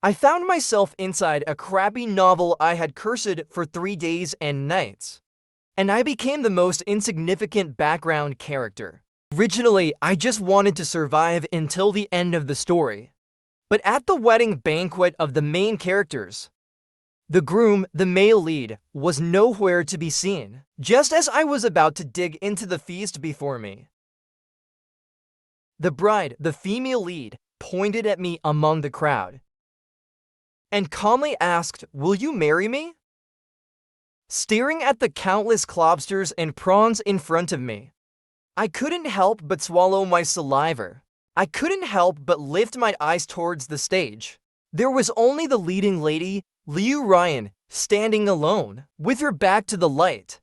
I found myself inside a crappy novel I had cursed for 3 days and nights, and I became the most insignificant background character. Originally, I just wanted to survive until the end of the story. But at the wedding banquet of the main characters, the groom, the male lead, was nowhere to be seen, just as I was about to dig into the feast before me. The bride, the female lead, pointed at me among the crowd and calmly asked, "Will you marry me?" Staring at the countless lobsters and prawns in front of me, I couldn't help but swallow my saliva. I couldn't help but lift my eyes towards the stage. There was only the leading lady, heroine, standing alone, with her back to the light.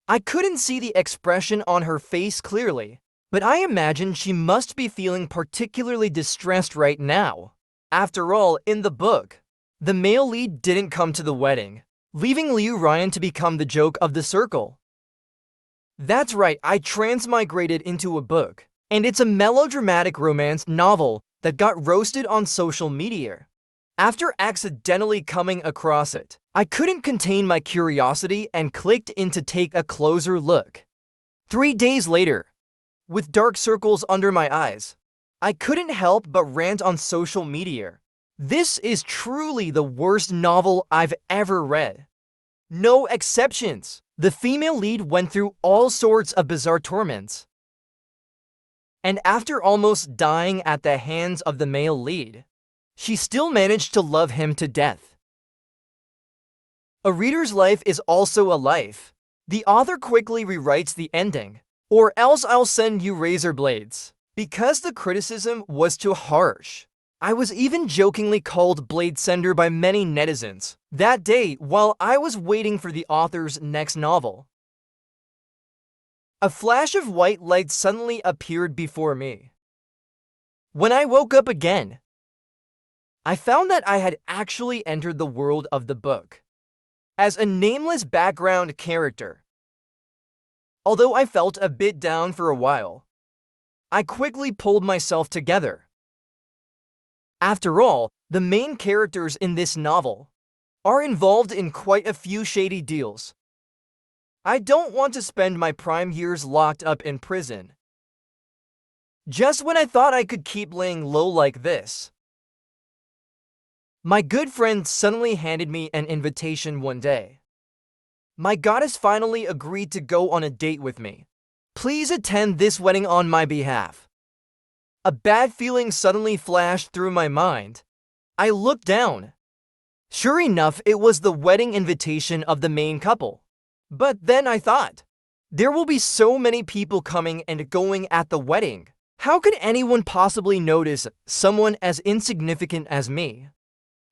I couldn't see the expression on her face clearly, but I imagined she must be feeling particularly distressed right now. After all, in the book, the male lead didn't come to the wedding, leaving heroine to become the joke of the circle. That's right, I transmigrated into a book, and it's a melodramatic romance novel that got roasted on social media. After accidentally coming across it, I couldn't contain my curiosity and clicked in to take a closer look. 3 days later, with dark circles under my eyes, I couldn't help but rant on social media. This is truly the worst novel I've ever read. No exceptions. The female lead went through all sorts of bizarre torments. And after almost dying at the hands of the male lead, she still managed to love him to death. A reader's life is also a life. The author quickly rewrites the ending, "Or else I'll send you razor blades." Because the criticism was too harsh, I was even jokingly called Blade Sender by many netizens that day while I was waiting for the author's next novel. A flash of white light suddenly appeared before me. When I woke up again, I found that I had actually entered the world of the book as a nameless background character. Although I felt a bit down for a while, I quickly pulled myself together. After all, the main characters in this novel are involved in quite a few shady deals. I don't want to spend my prime years locked up in prison. Just when I thought I could keep laying low like this, my good friend suddenly handed me an invitation one day. My goddess finally agreed to go on a date with me. "Please attend this wedding on my behalf." A bad feeling suddenly flashed through my mind. I looked down. Sure enough, it was the wedding invitation of the main couple. But then I thought, there will be so many people coming and going at the wedding. How could anyone possibly notice someone as insignificant as me?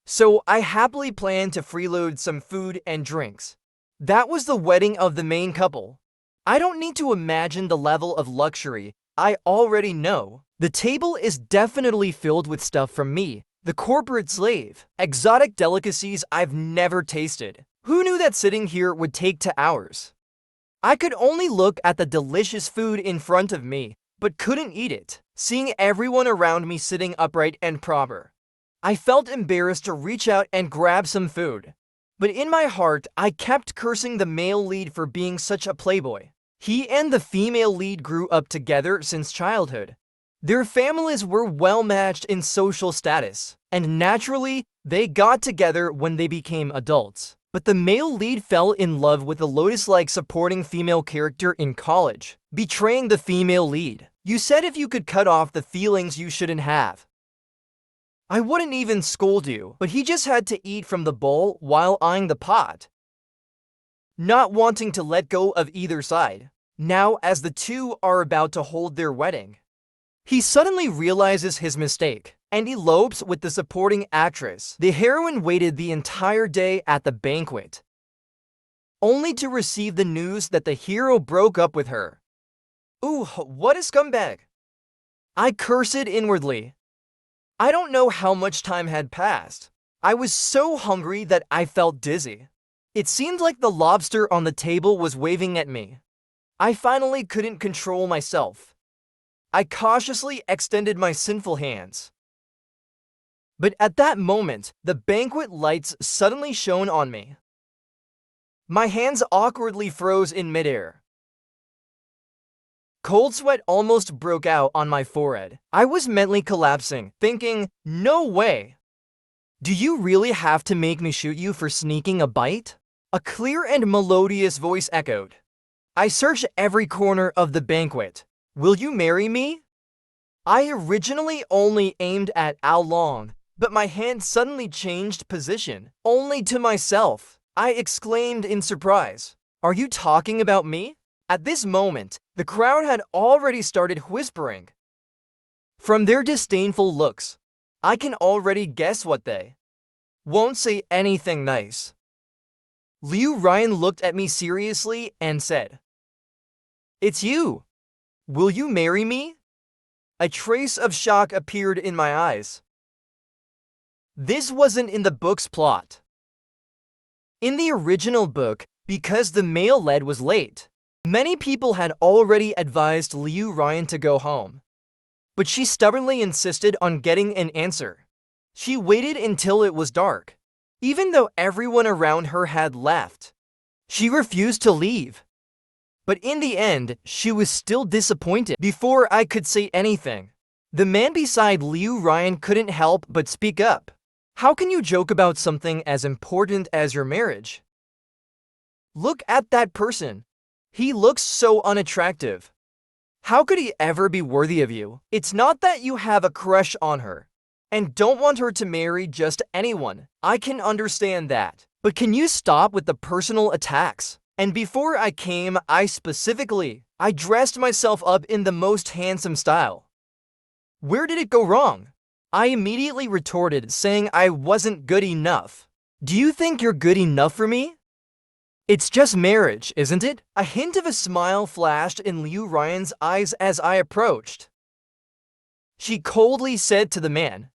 So I happily planned to freeload some food and drinks. That was the wedding of the main couple. I don't need to imagine the level of luxury. I already know. The table is definitely filled with stuff from me, the corporate slave. Exotic delicacies I've never tasted. Who knew that sitting here would take 2 hours? I could only look at the delicious food in front of me, but couldn't eat it, seeing everyone around me sitting upright and proper. I felt embarrassed to reach out and grab some food. But in my heart, I kept cursing the male lead for being such a playboy. He and the female lead grew up together since childhood. Their families were well matched in social status, and naturally, they got together when they became adults. But the male lead fell in love with a lotus-like supporting female character in college, betraying the female lead. You said if you could cut off the feelings you shouldn't have, I wouldn't even scold you, but he just had to eat from the bowl while eyeing the pot, not wanting to let go of either side. Now, as the two are about to hold their wedding, he suddenly realizes his mistake and elopes with the supporting actress. The heroine waited the entire day at the banquet, only to receive the news that the hero broke up with her. Ooh, what a scumbag! I cursed inwardly. I don't know how much time had passed. I was so hungry that I felt dizzy. It seemed like the lobster on the table was waving at me. I finally couldn't control myself. I cautiously extended my sinful hands. But at that moment, the banquet lights suddenly shone on me. My hands awkwardly froze in midair. Cold sweat almost broke out on my forehead. I was mentally collapsing, thinking, no way. Do you really have to make me shoot you for sneaking a bite? A clear and melodious voice echoed. I searched every corner of the banquet. Will you marry me? I originally only aimed at allinone, but my hand suddenly changed position, only to myself. I exclaimed in surprise. Are you talking about me? At this moment, the crowd had already started whispering. From their disdainful looks, I can already guess what they won't say anything nice. Ryan looked at me seriously and said, "It's you. Will you marry me?" A trace of shock appeared in my eyes. This wasn't in the book's plot. In the original book, because the male lead was late, many people had already advised Ryan to go home. But she stubbornly insisted on getting an answer. She waited until it was dark, even though everyone around her had left. She refused to leave. But in the end, she was still disappointed. Before I could say anything, the man beside Ryan couldn't help but speak up. How can you joke about something as important as your marriage? Look at that person. He looks so unattractive. How could he ever be worthy of you? It's not that you have a crush on her and don't want her to marry just anyone. I can understand that. But can you stop with the personal attacks? And before I came, I dressed myself up in the most handsome style. Where did it go wrong? I immediately retorted, saying I wasn't good enough. Do you think you're good enough for me? It's just marriage, isn't it? A hint of a smile flashed in Ryan's eyes as I approached. She coldly said to the man,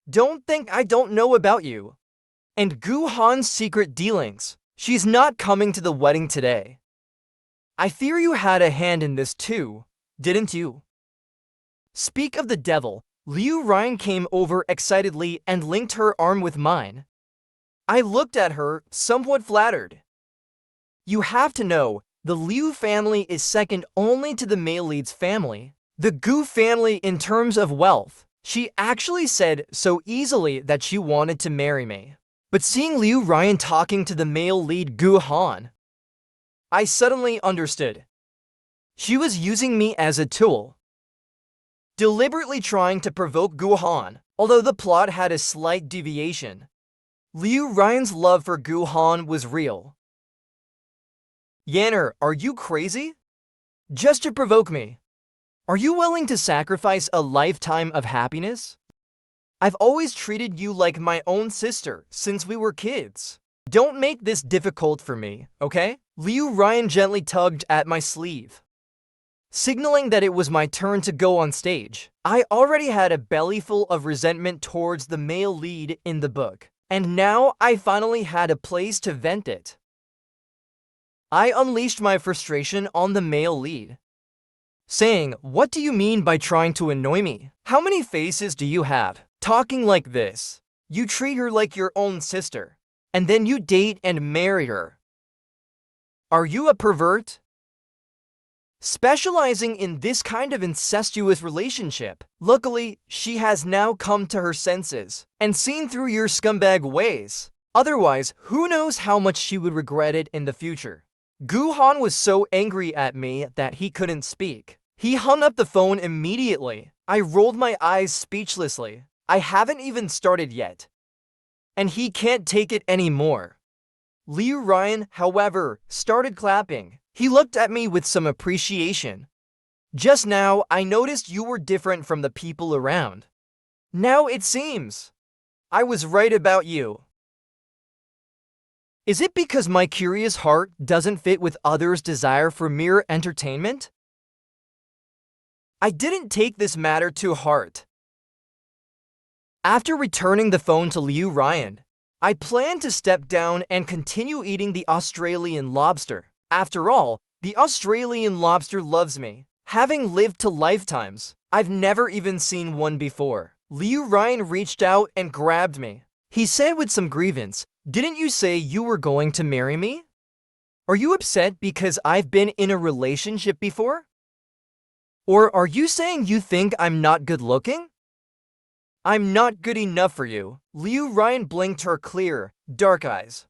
"Don't think I don't know about you and Han's secret dealings. She's not coming to the wedding today. I fear you had a hand in this too, didn't you?" Speak of the devil, Ryan came over excitedly and linked her arm with mine. I looked at her, somewhat flattered. You have to know, the Liu family is second only to the male lead's family. The Gu family in terms of wealth. She actually said so easily that she wanted to marry me. But seeing Ryan talking to the male lead Gu Han, I suddenly understood. She was using me as a tool, deliberately trying to provoke Gu Han, although the plot had a slight deviation. Ryan's love for Gu Han was real. Yanner, are you crazy? Just to provoke me. Are you willing to sacrifice a lifetime of happiness? I've always treated you like my own sister since we were kids. Don't make this difficult for me, okay? Ryan gently tugged at my sleeve, signaling that it was my turn to go on stage. I already had a bellyful of resentment towards the male lead in the book, and now I finally had a place to vent it. I unleashed my frustration on the male lead, saying, "What do you mean by trying to annoy me? How many faces do you have? Talking like this. You treat her like your own sister, and then you date and marry her. Are you a pervert? Specializing in this kind of incestuous relationship. Luckily, she has now come to her senses and seen through your scumbag ways. Otherwise, who knows how much she would regret it in the future." Gu Han was so angry at me that he couldn't speak. He hung up the phone immediately. I rolled my eyes speechlessly. I haven't even started yet, and he can't take it anymore. Ryan, however, started clapping. He looked at me with some appreciation. "Just now, I noticed you were different from the people around. Now it seems I was right about you. Is it because my curious heart doesn't fit with others' desire for mere entertainment?" I didn't take this matter to heart. After returning the phone to Ryan, I planned to step down and continue eating the Australian lobster. After all, the Australian lobster loves me. Having lived to lifetimes, I've never even seen one before. Liu Ryan reached out and grabbed me. He said with some grievance, "Didn't you say you were going to marry me? Are you upset because I've been in a relationship before? Or are you saying you think I'm not good looking? I'm not good enough for you." Liu Ryan blinked her clear, dark eyes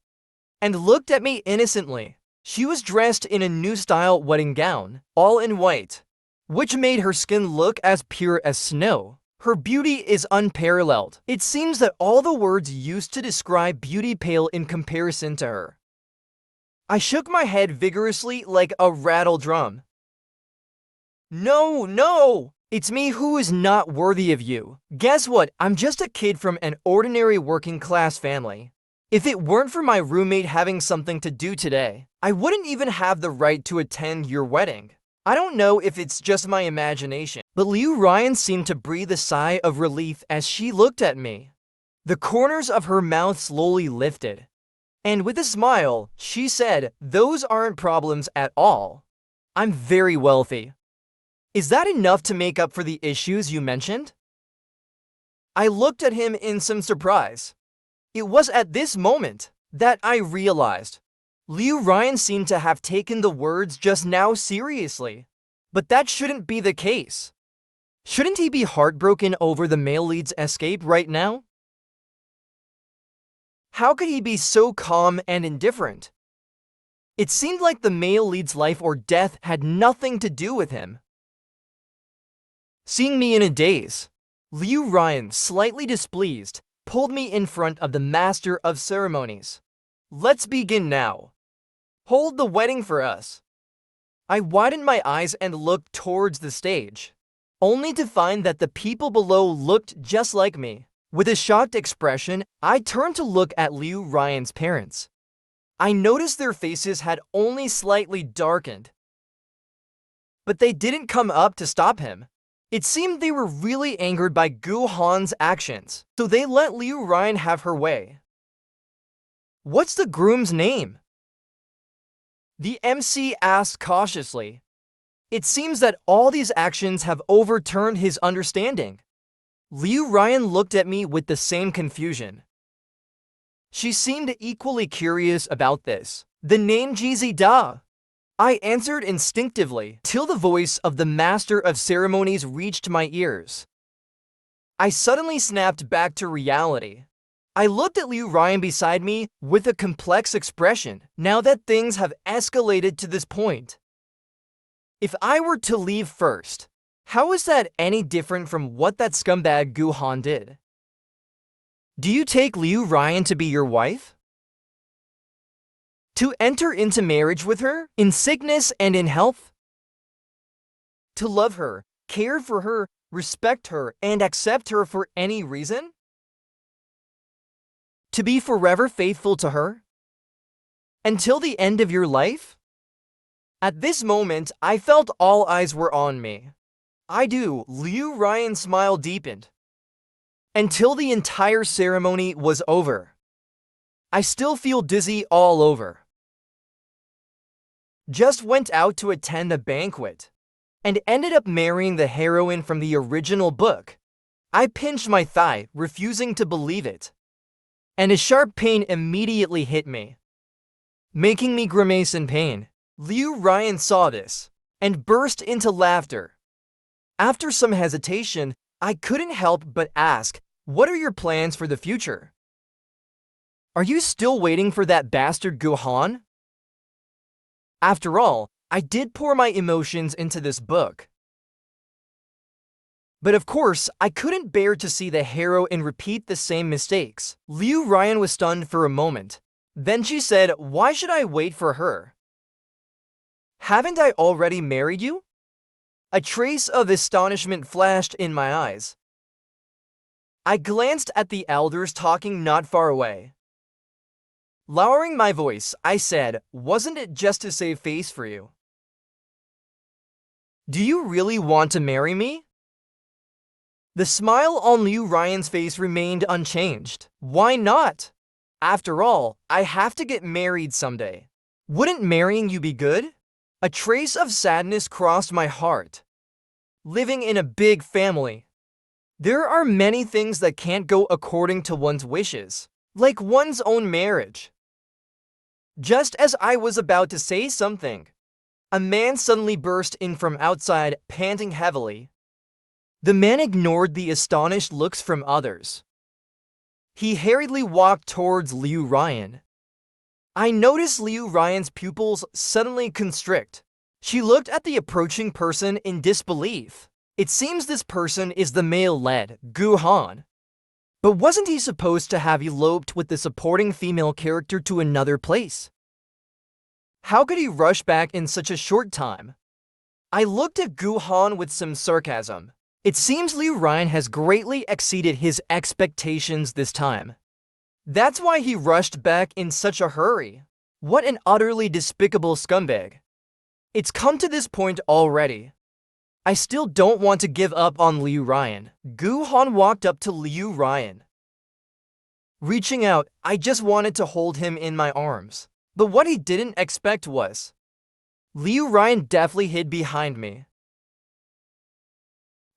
and looked at me innocently. She was dressed in a new style wedding gown, all in white, which made her skin look as pure as snow. Her beauty is unparalleled. It seems that all the words used to describe beauty pale in comparison to her. I shook my head vigorously like a rattle drum. No, no! It's me who is not worthy of you. Guess what? I'm just a kid from an ordinary working class family. If it weren't for my roommate having something to do today, I wouldn't even have the right to attend your wedding. I don't know if it's just my imagination, but Liu Ryan seemed to breathe a sigh of relief as she looked at me. The corners of her mouth slowly lifted, and with a smile, she said, "Those aren't problems at all. I'm very wealthy. Is that enough to make up for the issues you mentioned?" I looked at him in some surprise. It was at this moment that I realized Liu Ryan seemed to have taken the words just now seriously. But that shouldn't be the case. Shouldn't he be heartbroken over the male lead's escape right now? How could he be so calm and indifferent? It seemed like the male lead's life or death had nothing to do with him. Seeing me in a daze, Liu Ryan, slightly displeased, pulled me in front of the master of ceremonies. "Let's begin now. Hold the wedding for us." I widened my eyes and looked towards the stage, only to find that the people below looked just like me. With a shocked expression, I turned to look at Liu Ryan's parents. I noticed their faces had only slightly darkened, but they didn't come up to stop him. It seemed they were really angered by Gu Han's actions, so they let Liu Ryan have her way. "What's the groom's name?" the MC asked cautiously. It seems that all these actions have overturned his understanding. Liu Ryan looked at me with the same confusion. She seemed equally curious about this. "The name Jizi Da," I answered instinctively, till the voice of the master of ceremonies reached my ears. I suddenly snapped back to reality. I looked at Liu Ryan beside me with a complex expression, now that things have escalated to this point. If I were to leave first, how is that any different from what that scumbag Gu Han did? Do you take Liu Ryan to be your wife? To enter into marriage with her, in sickness and in health? To love her, care for her, respect her, and accept her for any reason? To be forever faithful to her? Until the end of your life? At this moment, I felt all eyes were on me. "I do." Liu Ryan's smile deepened. "Until the entire ceremony was over. I still feel dizzy all over. Just went out to attend a banquet and ended up marrying the heroine from the original book." I pinched my thigh, refusing to believe it, and a sharp pain immediately hit me, making me grimace in pain. Liu Ryan saw this and burst into laughter. After some hesitation, I couldn't help but ask, "What are your plans for the future? Are you still waiting for that bastard Gu Han?" After all, I did pour my emotions into this book. But of course, I couldn't bear to see the heroine repeat the same mistakes. Liu Ryan was stunned for a moment. Then she said, "Why should I wait for her? Haven't I already married you?" A trace of astonishment flashed in my eyes. I glanced at the elders talking not far away. Lowering my voice, I said, "Wasn't it just to save face for you? Do you really want to marry me?" The smile on Liu Ryan's face remained unchanged. "Why not? After all, I have to get married someday. Wouldn't marrying you be good?" A trace of sadness crossed my heart. Living in a big family, There are many things that can't go according to one's wishes, like one's own marriage. Just as I was about to say something, a man suddenly burst in from outside, panting heavily. The man ignored the astonished looks from others. He hurriedly walked towards Liu Ryan. I noticed Liu Ryan's pupils suddenly constrict. She looked at the approaching person in disbelief. It seems this person is the male-led Gu Han. But wasn't he supposed to have eloped with the supporting female character to another place? How could he rush back in such a short time? I looked at Gu Han with some sarcasm. It seems Liu Ryan has greatly exceeded his expectations this time. That's why he rushed back in such a hurry. What an utterly despicable scumbag. It's come to this point already. I still don't want to give up on Liu Ryan. Gu Han walked up to Liu Ryan. Reaching out, I just wanted to hold him in my arms. But what he didn't expect was Liu Ryan deftly hid behind me.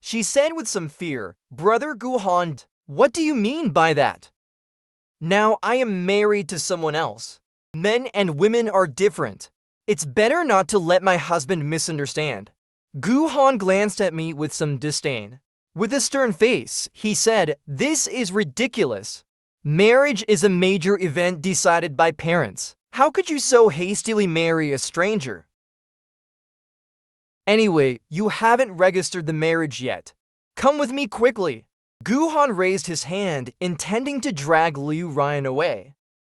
She said with some fear, "Brother Gu Han, what do you mean by that? Now I am married to someone else. Men and women are different. It's better not to let my husband misunderstand." Gu Han glanced at me with some disdain. With a stern face, he said, "This is ridiculous. Marriage is a major event decided by parents. How could you so hastily marry a stranger? Anyway, you haven't registered the marriage yet. Come with me quickly." Gu Han raised his hand, intending to drag Liu Ryan away.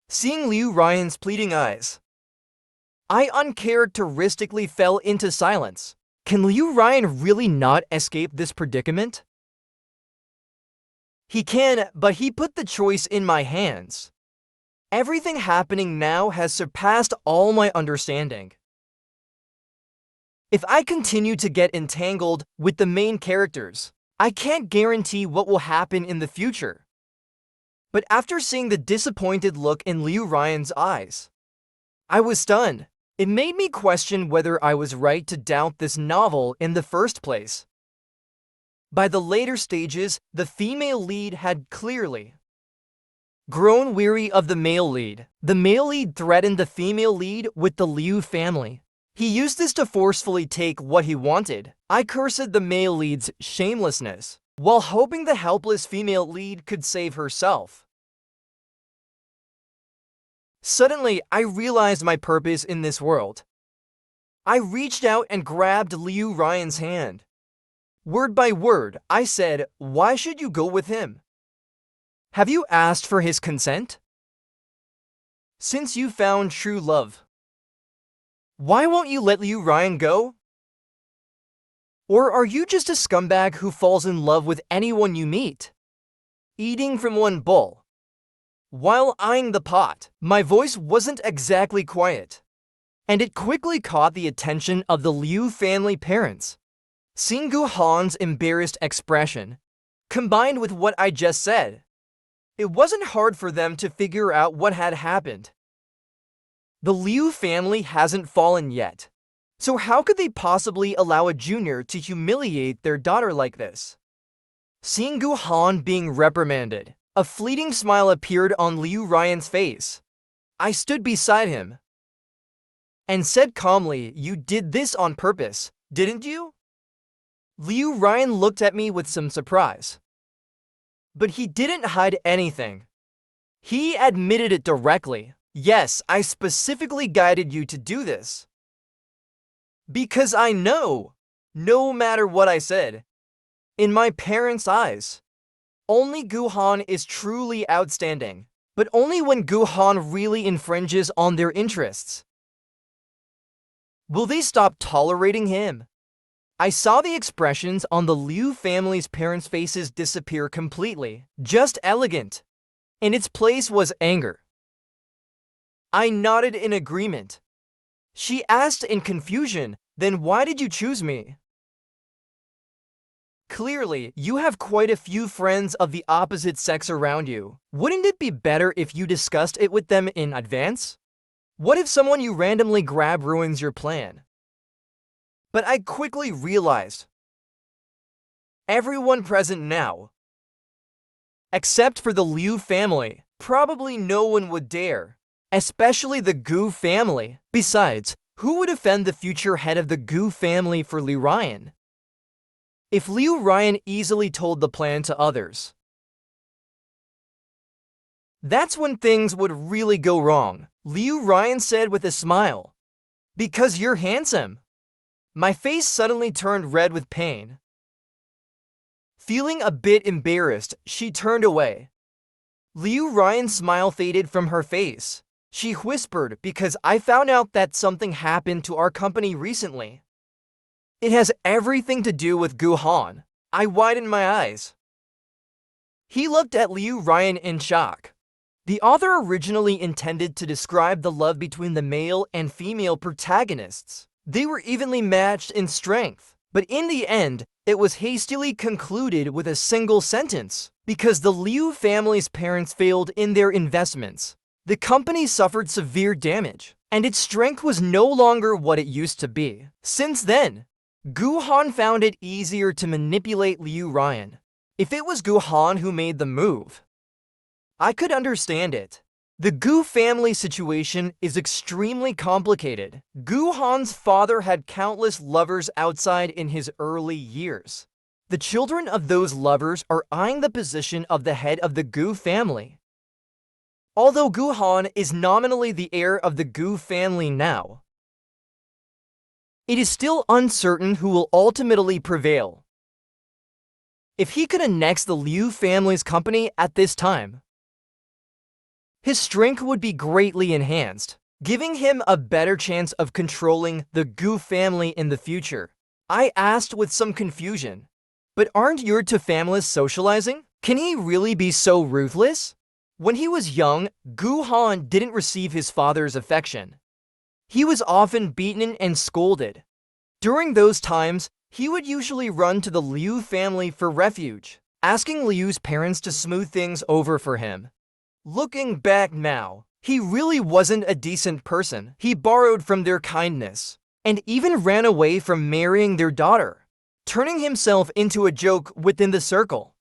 Seeing Liu Ryan's pleading eyes, I uncharacteristically fell into silence. Can Liu Ryan really not escape this predicament? He can, but he put the choice in my hands. Everything happening now has surpassed all my understanding. If I continue to get entangled with the main characters, I can't guarantee what will happen in the future. But after seeing the disappointed look in Liu Ryan's eyes, I was stunned. It made me question whether I was right to doubt this novel in the first place. By the later stages, the female lead had clearly grown weary of the male lead. The male lead threatened the female lead with the Liu family. He used this to forcefully take what he wanted. I cursed the male lead's shamelessness, while hoping the helpless female lead could save herself. Suddenly, I realized my purpose in this world. I reached out and grabbed Liu Ryan's hand. Word by word, I said, "Why should you go with him? Have you asked for his consent? Since you found true love, why won't you let Liu Ryan go? Or are you just a scumbag who falls in love with anyone you meet?" Eating from one bowl while eyeing the pot, my voice wasn't exactly quiet, and it quickly caught the attention of the Liu family parents. Seeing Gu Han's embarrassed expression, combined with what I just said, it wasn't hard for them to figure out what had happened. The Liu family hasn't fallen yet, so how could they possibly allow a junior to humiliate their daughter like this? Seeing Gu Han being reprimanded, a fleeting smile appeared on Liu Ryan's face. I stood beside him and said calmly, "You did this on purpose, didn't you?" Liu Ryan looked at me with some surprise. But he didn't hide anything. He admitted it directly. "Yes, I specifically guided you to do this. Because I know, no matter what I said, in my parents' eyes, only Gu Han is truly outstanding, but only when Gu Han really infringes on their interests. Will they stop tolerating him?" I saw the expressions on the Liu family's parents' faces disappear completely. Just elegant. In its place was anger. I nodded in agreement. She asked in confusion, "Then why did you choose me?" Clearly, you have quite a few friends of the opposite sex around you. Wouldn't it be better if you discussed it with them in advance? What if someone you randomly grab ruins your plan? But I quickly realized everyone present now Except for the Liu family, probably no one would dare. Especially the Gu family. Besides, who would offend the future head of the Gu family for Liu Ryan? If Liu Ryan easily told the plan to others, that's when things would really go wrong. Liu Ryan said with a smile. Because you're handsome. My face suddenly turned red with pain. Feeling a bit embarrassed, she turned away. Liu Ryan's smile faded from her face. She whispered, because I found out that something happened to our company recently. It has everything to do with Gu Han. I widened my eyes. He looked at Liu Ryan in shock. The author originally intended to describe the love between the male and female protagonists. They were evenly matched in strength, but in the end, it was hastily concluded with a single sentence. Because the Liu family's parents failed in their investments, the company suffered severe damage, and its strength was no longer what it used to be. Since then, Gu Han found it easier to manipulate Liu Ryan. If it was Gu Han who made the move, I could understand it. The Gu family situation is extremely complicated. Gu Han's father had countless lovers outside in his early years. The children of those lovers are eyeing the position of the head of the Gu family. Although Gu Han is nominally the heir of the Gu family now, it is still uncertain who will ultimately prevail. If he could annex the Liu family's company at this time, his strength would be greatly enhanced, giving him a better chance of controlling the Gu family in the future. I asked with some confusion, but aren't your two families socializing? Can he really be so ruthless? When he was young, Gu Han didn't receive his father's affection. He was often beaten and scolded. During those times, he would usually run to the Liu family for refuge, asking Liu's parents to smooth things over for him. Looking back now, he really wasn't a decent person. He borrowed from their kindness, and even ran away from marrying their daughter, turning himself into a joke within the circle.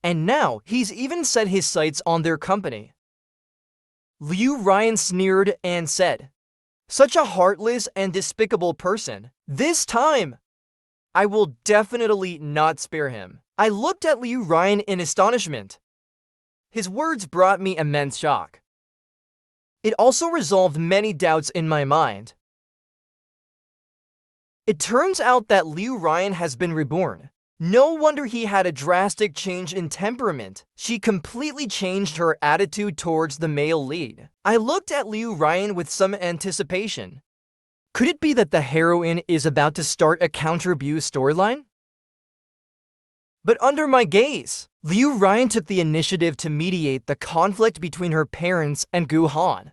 And now, he's even set his sights on their company. Liu Ryan sneered and said, "Such a heartless and despicable person. This time, I will definitely not spare him." I looked at Liu Ryan in astonishment. His words brought me immense shock. It also resolved many doubts in my mind. It turns out that Liu Ryan has been reborn. No wonder he had a drastic change in temperament. She completely changed her attitude towards the male lead. I looked at Liu Ryan with some anticipation. Could it be that the heroine is about to start a counter-abuse storyline? But under my gaze, Liu Ryan took the initiative to mediate the conflict between her parents and Gu Han.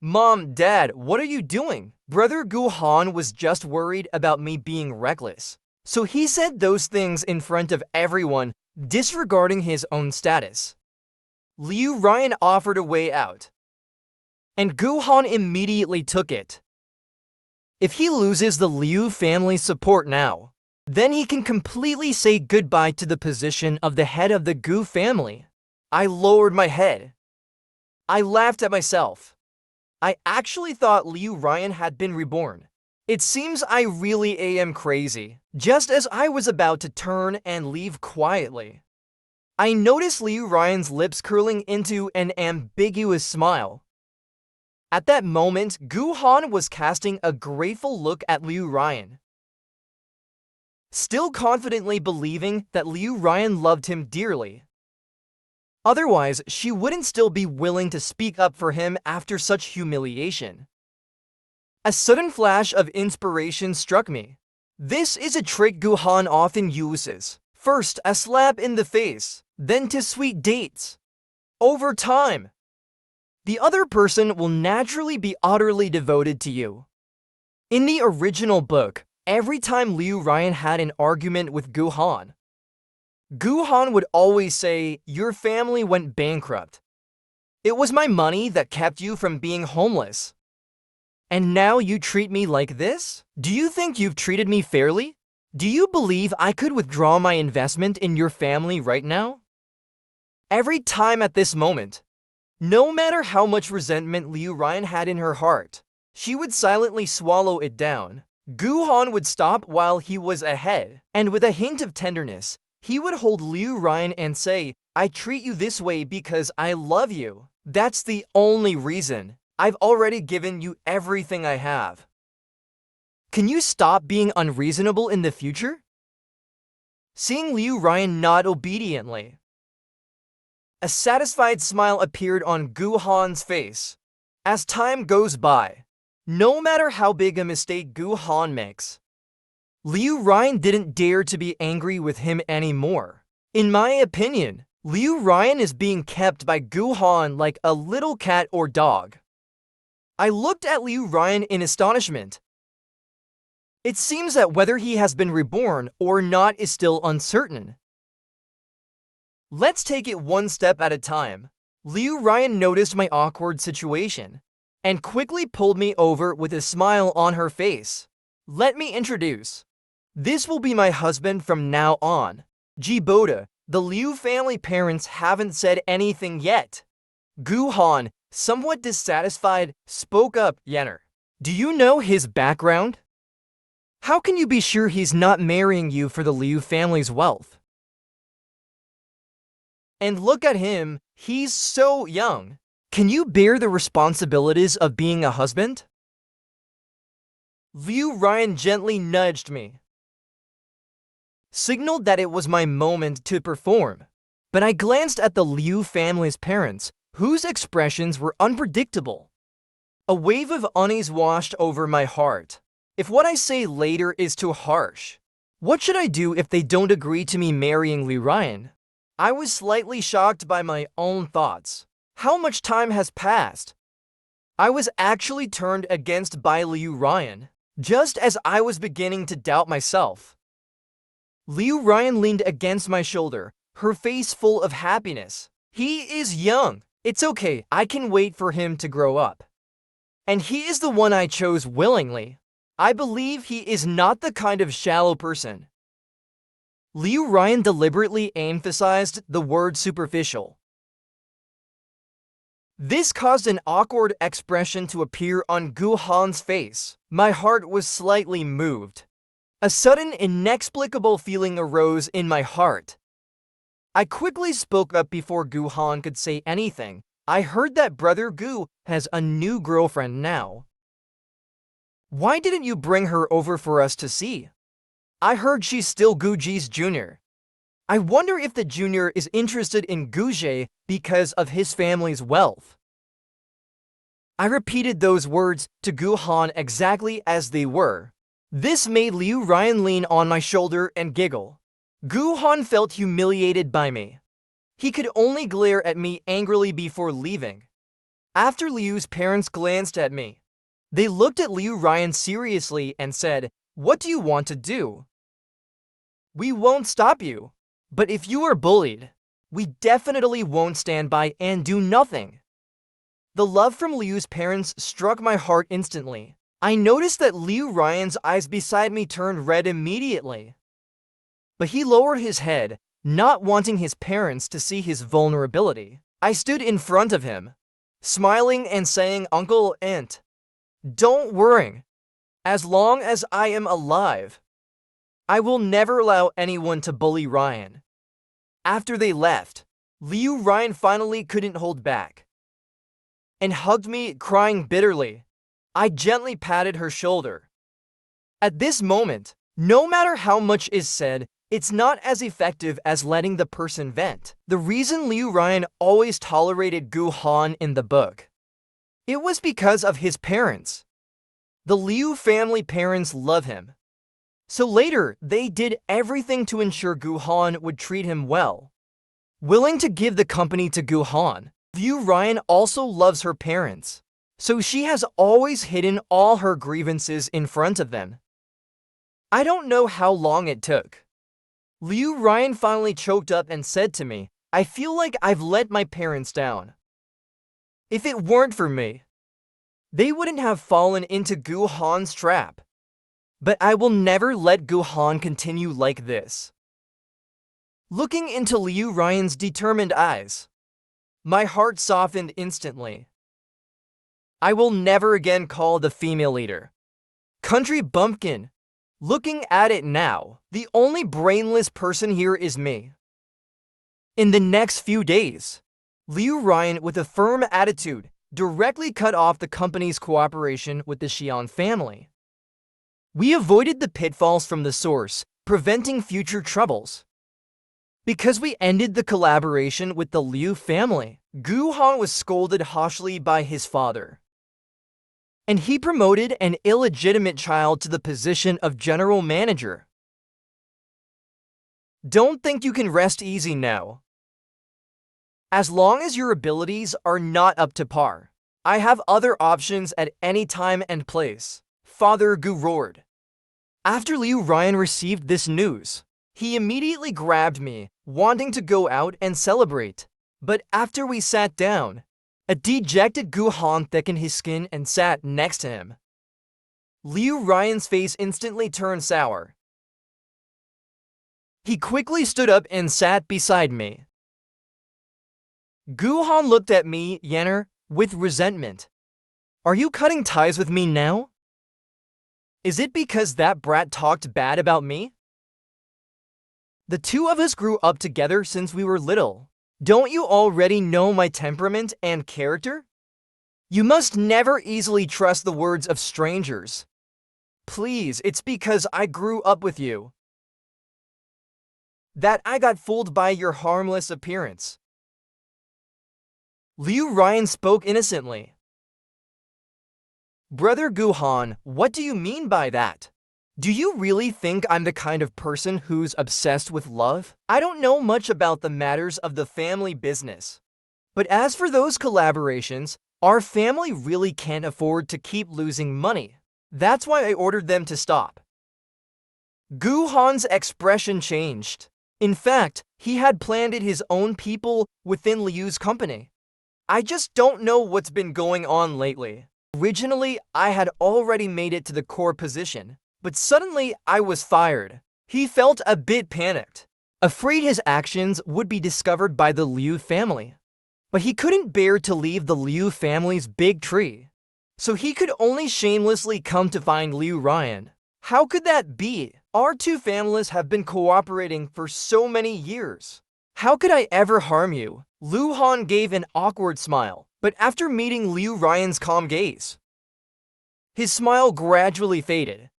"Mom, Dad, what are you doing?" Brother Gu Han was just worried about me being reckless, so he said those things in front of everyone, disregarding his own status. Liu Ryan offered a way out, and Gu Han immediately took it. If he loses the Liu family's support now, then he can completely say goodbye to the position of the head of the Gu family. I lowered my head. I laughed at myself. I actually thought Liu Ryan had been reborn. It seems I really am crazy. Just as I was about to turn and leave quietly, I noticed Liu Ryan's lips curling into an ambiguous smile. At that moment, Gu Han was casting a grateful look at Liu Ryan, still confidently believing that Liu Ryan loved him dearly. Otherwise, she wouldn't still be willing to speak up for him after such humiliation. A sudden flash of inspiration struck me. This is a trick Gu Han often uses. First, a slap in the face, then to sweet dates. Over time, the other person will naturally be utterly devoted to you. In the original book, every time Liu Ryan had an argument with Gu Han would always say, "Your family went bankrupt. It was my money that kept you from being homeless. And now you treat me like this? Do you think you've treated me fairly? Do you believe I could withdraw my investment in your family right now?" every time at this moment. No matter how much resentment Liu Ryan had in her heart, she would silently swallow it down. Gu Han would stop while he was ahead, and with a hint of tenderness, he would hold Liu Ryan and say, "I treat you this way because I love you. That's the only reason. I've already given you everything I have. Can you stop being unreasonable in the future?" Seeing Liu Ryan nod obediently, a satisfied smile appeared on Gu Han's face. As time goes by, no matter how big a mistake Gu Han makes, Liu Ryan didn't dare to be angry with him anymore. In my opinion, Liu Ryan is being kept by Gu Han like a little cat or dog. I looked at Liu Ryan in astonishment. It seems that whether he has been reborn or not is still uncertain. Let's take it one step at a time. Liu Ryan noticed my awkward situation and quickly pulled me over with a smile on her face. "Let me introduce. This will be my husband from now on. Jiboda, the Liu family parents haven't said anything yet." Gu Han, somewhat dissatisfied, spoke up. "Yenner, do you know his background? How can you be sure he's not marrying you for the Liu family's wealth? And look at him, he's so young. Can you bear the responsibilities of being a husband?" Liu Ryan gently nudged me, signaled that it was my moment to perform. But I glanced at the Liu family's parents, whose expressions were unpredictable. A wave of unease washed over my heart. If what I say later is too harsh, what should I do if they don't agree to me marrying Liu Ryan? I was slightly shocked by my own thoughts. How much time has passed? I was actually turned against by Liu Ryan, just as I was beginning to doubt myself. Liu Ryan leaned against my shoulder, her face full of happiness. "He is young. It's okay, I can wait for him to grow up. And he is the one I chose willingly. I believe he is not the kind of shallow person." Liu Ryan deliberately emphasized the word superficial. This caused an awkward expression to appear on Gu Han's face. My heart was slightly moved. A sudden, inexplicable feeling arose in my heart. I quickly spoke up before Gu Han could say anything. "I heard that Brother Gu has a new girlfriend now. Why didn't you bring her over for us to see? I heard she's still Guji's junior. I wonder if the junior is interested in Guje because of his family's wealth." I repeated those words to Gu Han exactly as they were. This made Liu Ryan lean on my shoulder and giggle. Gu Han felt humiliated by me. He could only glare at me angrily before leaving. After Liu's parents glanced at me, they looked at Liu Ryan seriously and said, "What do you want to do? We won't stop you. But if you are bullied, we definitely won't stand by and do nothing." The love from Liu's parents struck my heart instantly. I noticed that Liu Ryan's eyes beside me turned red immediately. But he lowered his head, not wanting his parents to see his vulnerability. I stood in front of him, smiling and saying, "Uncle, Aunt, don't worry. As long as I am alive, I will never allow anyone to bully Ryan." After they left, Liu Ryan finally couldn't hold back and hugged me, crying bitterly. I gently patted her shoulder. At this moment, no matter how much is said, it's not as effective as letting the person vent. The reason Liu Ryan always tolerated Gu Han in the book, it was because of his parents. The Liu family parents love him. So later, they did everything to ensure Gu Han would treat him well. Willing to give the company to Gu Han, Liu Ryan also loves her parents, so she has always hidden all her grievances in front of them. I don't know how long it took. Liu Ryan finally choked up and said to me, "I feel like I've let my parents down. If it weren't for me, they wouldn't have fallen into Gu Han's trap. But I will never let Gu Han continue like this." Looking into Liu Ryan's determined eyes, my heart softened instantly. I will never again call the female leader country bumpkin. Looking at it now, the only brainless person here is me. In the next few days, Liu Ryan, with a firm attitude, directly cut off the company's cooperation with the Xian family. We avoided the pitfalls from the source, preventing future troubles. Because we ended the collaboration with the Liu family, Gu Han was scolded harshly by his father. And he promoted an illegitimate child to the position of general manager. Don't think you can rest easy now. As long as your abilities are not up to par, I have other options at any time and place, Father Gu roared. After Liu Ryan received this news, he immediately grabbed me, wanting to go out and celebrate. But after we sat down, a dejected Gu Han thickened his skin and sat next to him. Liu Ryan's face instantly turned sour. He quickly stood up and sat beside me. Gu Han looked at me, Yenner, with resentment. Are you cutting ties with me now? Is it because that brat talked bad about me? The two of us grew up together since we were little. Don't you already know my temperament and character? You must never easily trust the words of strangers. Please, it's because I grew up with you that I got fooled by your harmless appearance. Liu Ryan spoke innocently. Brother Gu Han, what do you mean by that? Do you really think I'm the kind of person who's obsessed with love? I don't know much about the matters of the family business. But as for those collaborations, our family really can't afford to keep losing money. That's why I ordered them to stop. Gu Han's expression changed. In fact, he had planted his own people within Liu's company. I just don't know what's been going on lately. Originally, I had already made it to the core position. But suddenly, I was fired. He felt a bit panicked, afraid his actions would be discovered by the Liu family. But he couldn't bear to leave the Liu family's big tree. So he could only shamelessly come to find Liu Ryan. How could that be? Our two families have been cooperating for so many years. How could I ever harm you? Liu Han gave an awkward smile, but after meeting Liu Ryan's calm gaze, his smile gradually faded.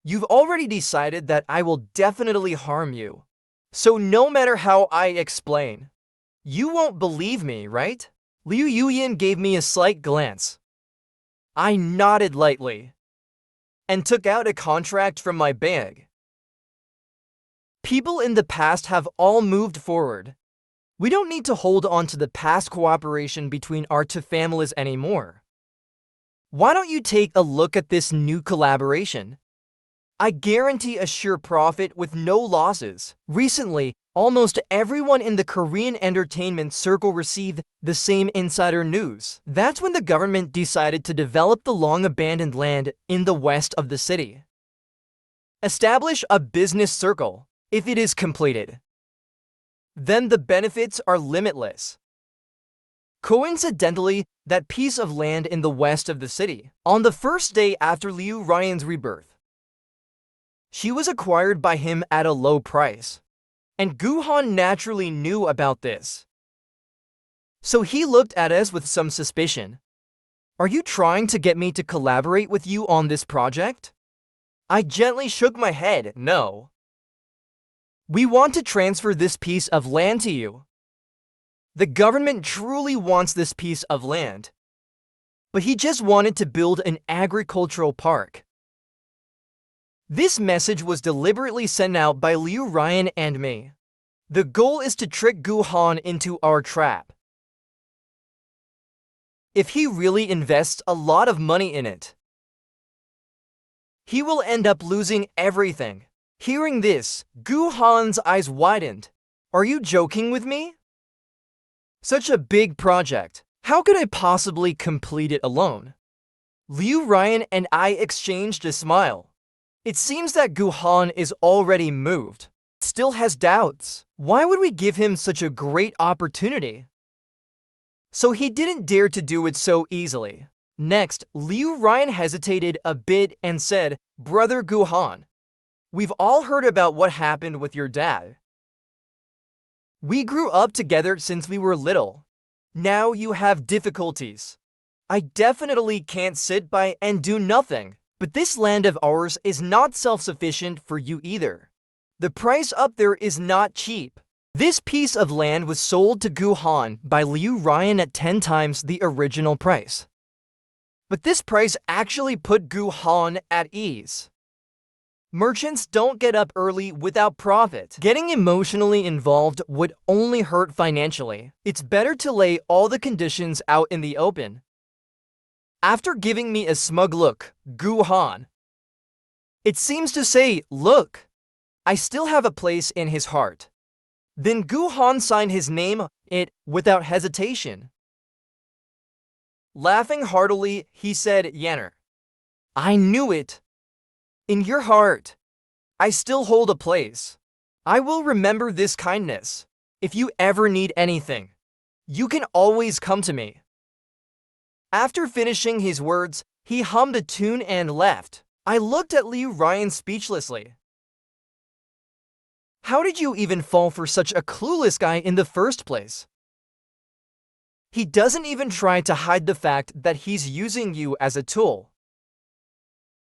You've already decided that I will definitely harm you. So no matter how I explain, you won't believe me, right? Liu Yuyan gave me a slight glance. I nodded lightly and took out a contract from my bag. People in the past have all moved forward. We don't need to hold on to the past cooperation between our two families anymore. Why don't you take a look at this new collaboration? I guarantee a sure profit with no losses. Recently, almost everyone in the Korean entertainment circle received the same insider news. That's when the government decided to develop the long-abandoned land in the west of the city. Establish a business circle. If it is completed, then the benefits are limitless. Coincidentally, that piece of land in the west of the city, on the first day after Liu Ryan's rebirth, she was acquired by him at a low price. And Gu Han naturally knew about this. So he looked at us with some suspicion. Are you trying to get me to collaborate with you on this project? I gently shook my head, no. We want to transfer this piece of land to you. The government truly wants this piece of land. But he just wanted to build an agricultural park. This message was deliberately sent out by Liu Ryan and me. The goal is to trick Gu Han into our trap. If he really invests a lot of money in it, he will end up losing everything. Hearing this, Gu Han's eyes widened. Are you joking with me? Such a big project. How could I possibly complete it alone? Liu Ryan and I exchanged a smile. It seems that Gu Han is already moved. still has doubts. Why would we give him such a great opportunity? So he didn't dare to do it so easily. Next, Liu Ryan hesitated a bit and said, "Brother Guhan, we've all heard about what happened with your dad. We grew up together since we were little. Now you have difficulties. I definitely can't sit by and do nothing. But this land of ours is not self-sufficient for you either. The price up there is not cheap." This piece of land was sold to Guhan by Liu Ryan at 10 times the original price. But this price actually put Guhan at ease. Merchants don't get up early without profit. Getting emotionally involved would only hurt financially. It's better to lay all the conditions out in the open. After giving me a smug look, Guhan, it seems to say, "Look, I still have a place in his heart." Then Guhan signed his name it without hesitation. Laughing heartily, he said, "Yanner, I knew it. In your heart, I still hold a place. I will remember this kindness. If you ever need anything, you can always come to me." After finishing his words, he hummed a tune and left. I looked at Liu Ryan speechlessly. How did you even fall for such a clueless guy in the first place? He doesn't even try to hide the fact that he's using you as a tool.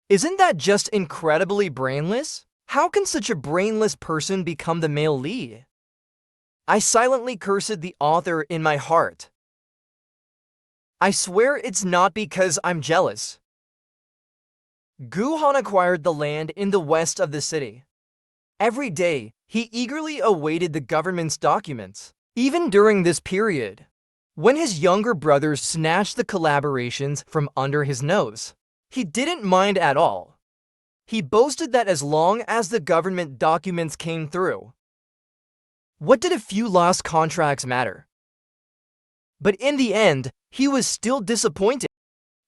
Isn't that just incredibly brainless? How can such a brainless person become the male lead? I silently cursed the author in my heart. I swear it's not because I'm jealous. Guhan acquired the land in the west of the city. Every day, he eagerly awaited the government's documents. Even during this period, when his younger brothers snatched the collaborations from under his nose, he didn't mind at all. He boasted that as long as the government documents came through, what did a few lost contracts matter? But in the end, he was still disappointed.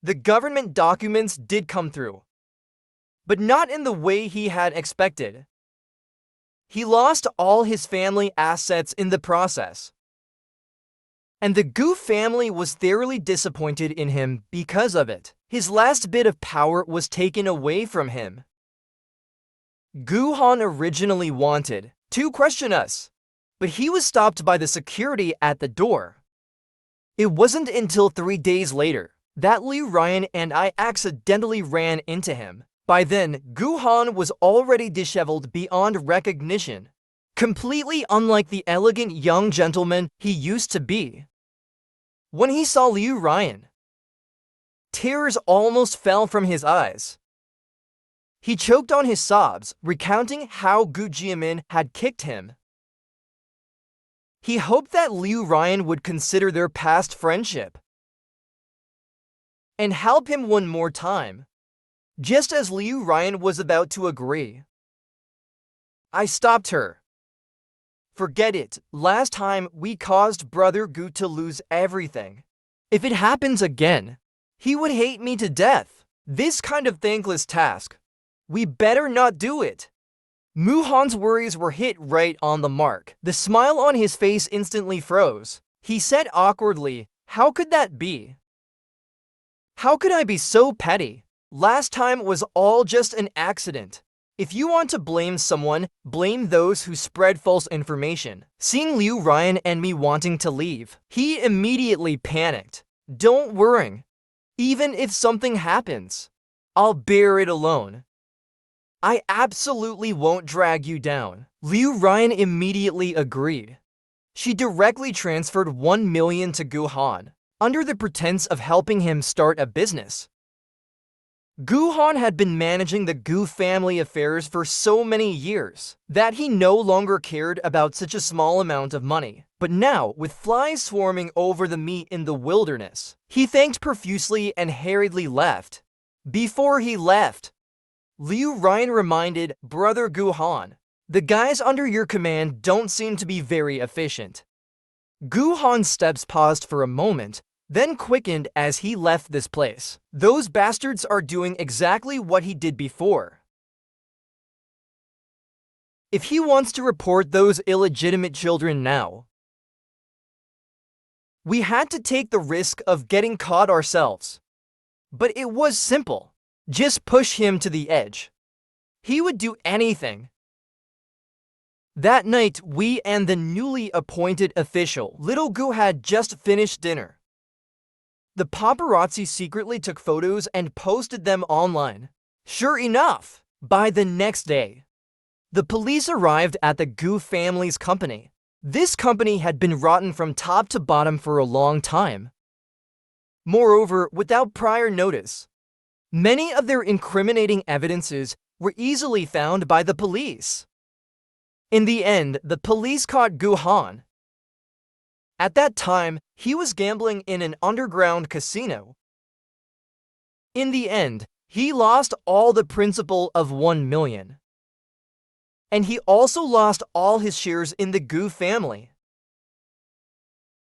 The government documents did come through, but not in the way he had expected. He lost all his family assets in the process. And the Gu family was thoroughly disappointed in him because of it. His last bit of power was taken away from him. Guhan originally wanted to question us, but he was stopped by the security at the door. It wasn't until 3 days later that Liu Ryan and I accidentally ran into him. By then, Guhan was already disheveled beyond recognition, completely unlike the elegant young gentleman he used to be. When he saw Liu Ryan, tears almost fell from his eyes. He choked on his sobs, recounting how Gu Jiamin had kicked him. He hoped that Liu Ryan would consider their past friendship and help him one more time. Just as Liu Ryan was about to agree, I stopped her. Forget it. Last time we caused Brother Gu to lose everything. If it happens again, he would hate me to death. This kind of thankless task, we better not do it. Muhan's worries were hit right on the mark. The smile on his face instantly froze. He said awkwardly, "How could that be? How could I be so petty? Last time was all just an accident. If you want to blame someone, blame those who spread false information." Seeing Liu Ryan and me wanting to leave, he immediately panicked. "Don't worry. Even if something happens, I'll bear it alone. I absolutely won't drag you down." Liu Ryan immediately agreed. She directly transferred 1 million to Guhan, under the pretense of helping him start a business. Guhan had been managing the Gu family affairs for so many years that he no longer cared about such a small amount of money. But now, with flies swarming over the meat in the wilderness, he thanked profusely and hurriedly left. Before he left, Liu Ryan reminded Brother Guhan, "The guys under your command don't seem to be very efficient." Guhan's steps paused for a moment, then quickened as he left this place. "Those bastards are doing exactly what he did before. if he wants to report those illegitimate children now. We had to take the risk of getting caught ourselves. But it was simple. Just push him to the edge. He would do anything. That night, we and the newly appointed official, Little Gu, had just finished dinner. The paparazzi secretly took photos and posted them online. Sure enough, by the next day, the police arrived at the Gu family's company. This company had been rotten from top to bottom for a long time. Moreover, without prior notice, many of their incriminating evidences were easily found by the police. In the end, the police caught Gu Han. At that time, he was gambling in an underground casino. In the end, he lost all the principal of 1 million. And he also lost all his shares in the Gu family.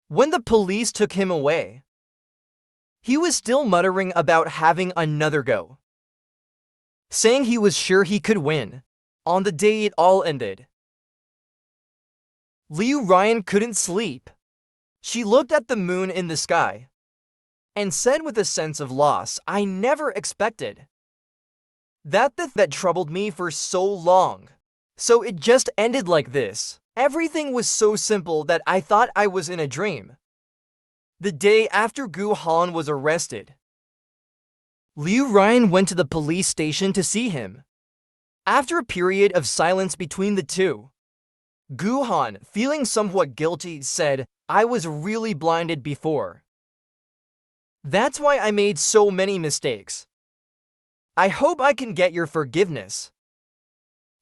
When the police took him away, he was still muttering about having another go, saying he was sure he could win on the day it all ended. Liu Ryan couldn't sleep. She looked at the moon in the sky and said with a sense of loss I never expected. That troubled me for so long. So it just ended like this. Everything was so simple that I thought I was in a dream. The day after Gu Han was arrested, Liu Ryan went to the police station to see him. After a period of silence between the two, Gu Han, feeling somewhat guilty, said, I was really blinded before. That's why I made so many mistakes. I hope I can get your forgiveness.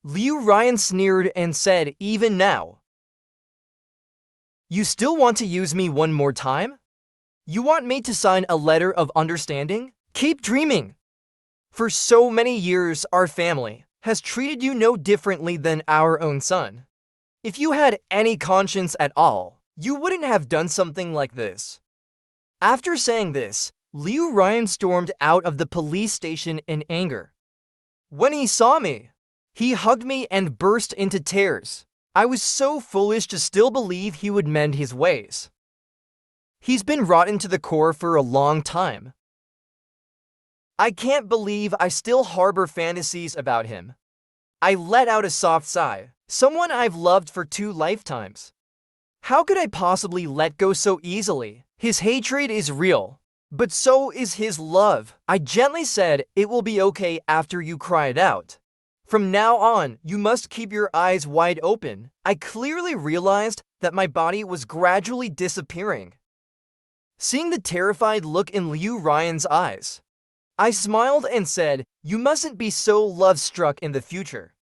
Liu Ryan sneered and said, even now. You still want to use me one more time? You want me to sign a letter of understanding? Keep dreaming. For so many years, our family has treated you no differently than our own son. If you had any conscience at all, you wouldn't have done something like this. After saying this, Liu Ryan stormed out of the police station in anger. When he saw me, he hugged me and burst into tears. I was so foolish to still believe he would mend his ways. He's been rotten to the core for a long time. I can't believe I still harbor fantasies about him. I let out a soft sigh. Someone I've loved for 2 lifetimes. How could I possibly let go so easily? His hatred is real, but so is his love. I gently said, it will be okay after you cry it out. From now on, you must keep your eyes wide open. I clearly realized that my body was gradually disappearing. Seeing the terrified look in Liu Ryan's eyes, I smiled and said, you mustn't be so love-struck in the future.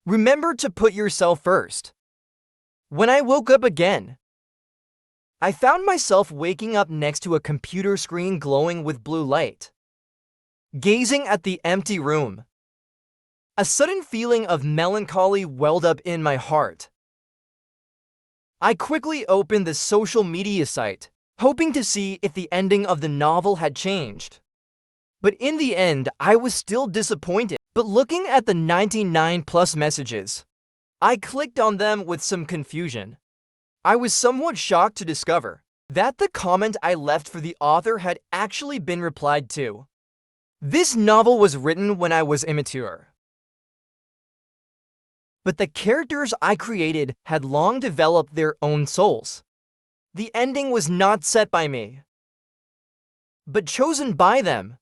Remember to put yourself first. When I woke up again, I found myself waking up next to a computer screen glowing with blue light. Gazing at the empty room, a sudden feeling of melancholy welled up in my heart. I quickly opened the social media site, hoping to see if the ending of the novel had changed. But in the end, I was still disappointed. But looking at the 99+ messages, I clicked on them with some confusion. I was somewhat shocked to discover that the comment I left for the author had actually been replied to. This novel was written when I was immature. But the characters I created had long developed their own souls. The ending was not set by me, but chosen by them.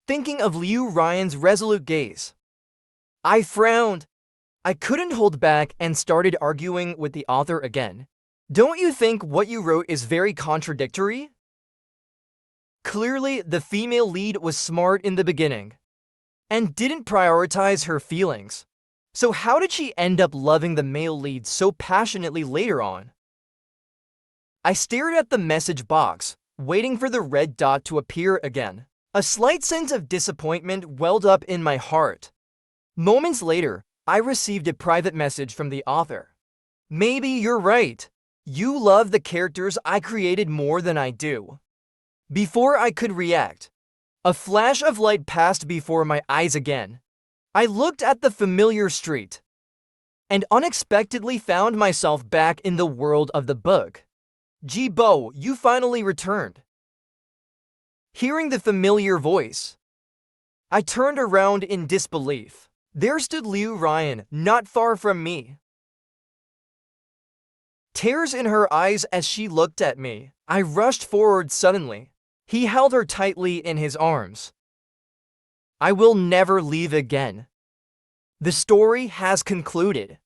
Thinking of Liu Ryan's resolute gaze, I frowned. I couldn't hold back and started arguing with the author again. Don't you think what you wrote is very contradictory? Clearly, the female lead was smart in the beginning and didn't prioritize her feelings. So how did she end up loving the male lead so passionately later on? I stared at the message box, waiting for the red dot to appear again. A slight sense of disappointment welled up in my heart. Moments later, I received a private message from the author. Maybe you're right. You love the characters I created more than I do. Before I could react, a flash of light passed before my eyes again. I looked at the familiar street and unexpectedly found myself back in the world of the book. Jibo, you finally returned. Hearing the familiar voice, I turned around in disbelief. There stood Liu Ryan, not far from me. Tears in her eyes as she looked at me. I rushed forward suddenly. He held her tightly in his arms. I will never leave again. The story has concluded.